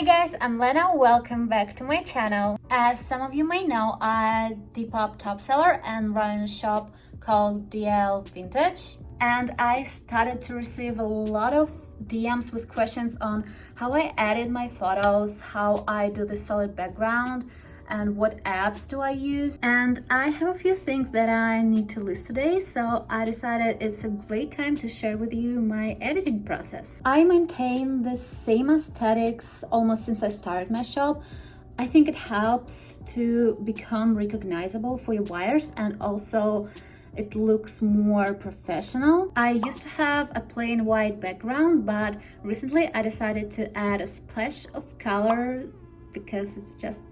guys, I'm Lena. Welcome back to my channel. As some of you may know, I'm Depop top seller and run a shop called DL Vintage. And I started to receive a lot of DMs with questions on how I edit my photos, how I do the solid background, and what apps do I use. And I have a few things that I need to list today, so I decided it's a great time to share with you my editing process. I maintain the same aesthetics almost since I started my shop. I think it helps to become recognizable for your buyers, and also it looks more professional. I used to have a plain white background, but recently I decided to add a splash of color because it's just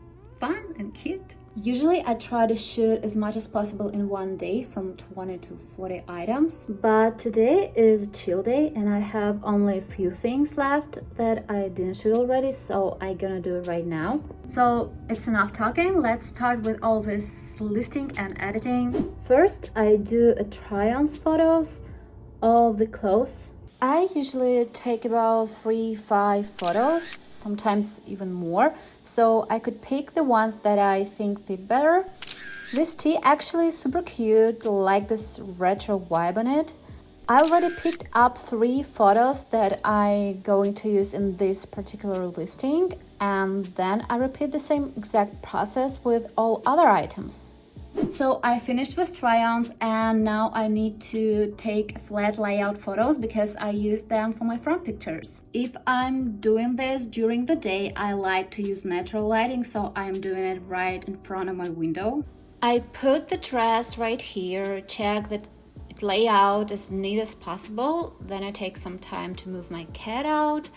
fun and cute. Usually I try to shoot as much as possible in one day, from 20 to 40 items, but today is a chill day and I have only a few things left that I didn't shoot already, so I'm gonna do it right now. So it's enough talking, let's start with all this listing and editing. First I do a try-on photos of the clothes. I usually take about 3-5 photos, sometimes even more, so I could pick the ones that I think fit better. This tee actually is super cute, like this retro vibe on it. I already picked up 3 photos that I'm going to use in this particular listing, and then I repeat the same exact process with all other items. So I finished with try-ons and now I need to take flat layout photos because I use them for my front pictures. If I'm doing this during the day, I like to use natural lighting, so I'm doing it right in front of my window. I put the dress right here, check that it lay out as neat as possible. Then I take some time to move my cat out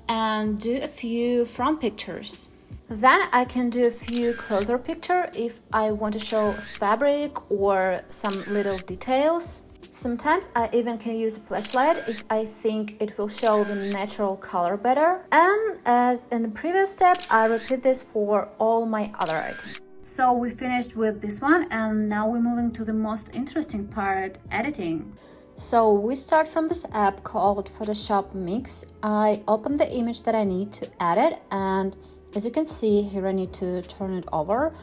and do a few front pictures. Then I can do a few closer pictures if I want to show fabric or some little details. Sometimes I even can use a flashlight if I think it will show the natural color better. And as in the previous step, I repeat this for all my other items. So we finished with this one and now we're moving to the most interesting part, editing. So we start from this app called Photoshop Mix. I open the image that I need to edit, and as you can see here, I need to turn it over,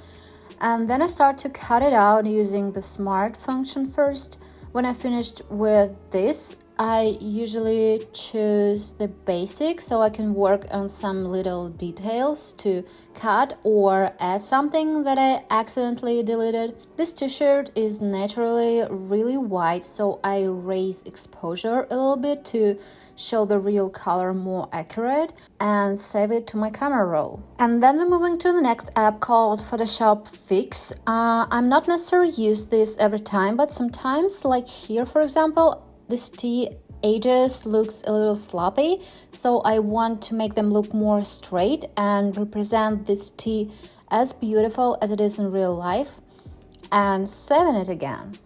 and then I start to cut it out using the smart function first. When I finished with this, I usually choose the basic so I can work on some little details to cut or add something that I accidentally deleted. This t-shirt is naturally really white, so I raise exposure a little bit to show the real color more accurate and save it to my camera roll. And then we're moving to the next app called Photoshop Fix. I'm not necessarily use this every time, but sometimes, like here for example, this tee edges looks a little sloppy, so I want to make them look more straight and represent this tee as beautiful as it is in real life, and saving it again.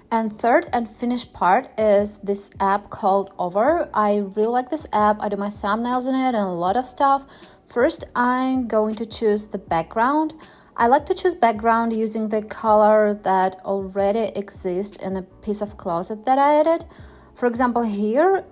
And third and finished part is this app called Over. I really like this app. I do my thumbnails in it and a lot of stuff. First, I'm going to choose the background. I like to choose background using the color that already exists in a piece of closet that I added. For example, here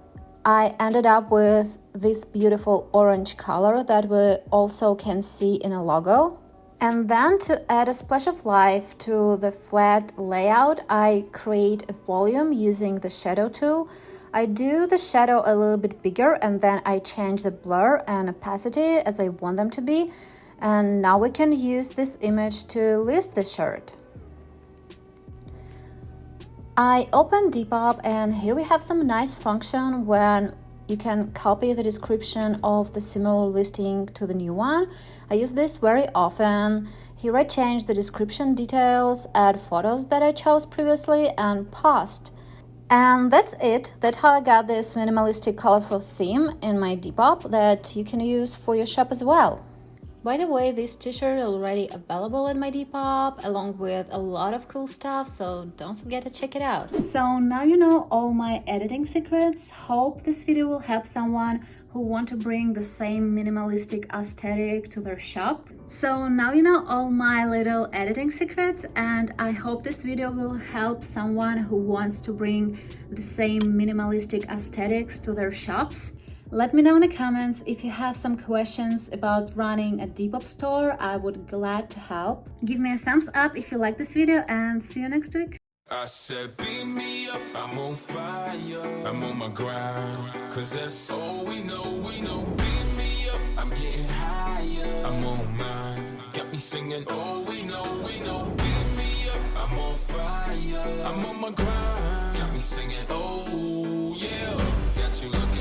I ended up with this beautiful orange color that we also can see in a logo. And then to add a splash of life to the flat layout, I create a volume using the shadow tool. I do the shadow a little bit bigger and then I change the blur and opacity as I want them to be. And now we can use this image to list the shirt. I open Depop and here we have some nice function when you can copy the description of the similar listing to the new one. I use this very often. Here I change the description details, add photos that I chose previously, and post. And that's it. That's how I got this minimalistic colorful theme in my Depop that you can use for your shop as well. By the way, this t-shirt is already available in my Depop along with a lot of cool stuff, so don't forget to check it out. So now you know all my editing secrets. Hope this video will help someone who want to bring the same minimalistic aesthetic to their shop. So now you know all my little editing secrets, and I hope this video will help someone who wants to bring the same minimalistic aesthetics to their shops. Let me know in the comments if you have some questions about running a Depop store. I would glad to help. Give me a thumbs up if you like this video, and see you next week. I said, beat me up, I'm on fire, I'm on my grind, cause that's all we know, beat me up, I'm getting higher, I'm on mine, got me singing, all we know, beat me up, I'm on fire, I'm on my grind, got me singing, oh yeah, got you looking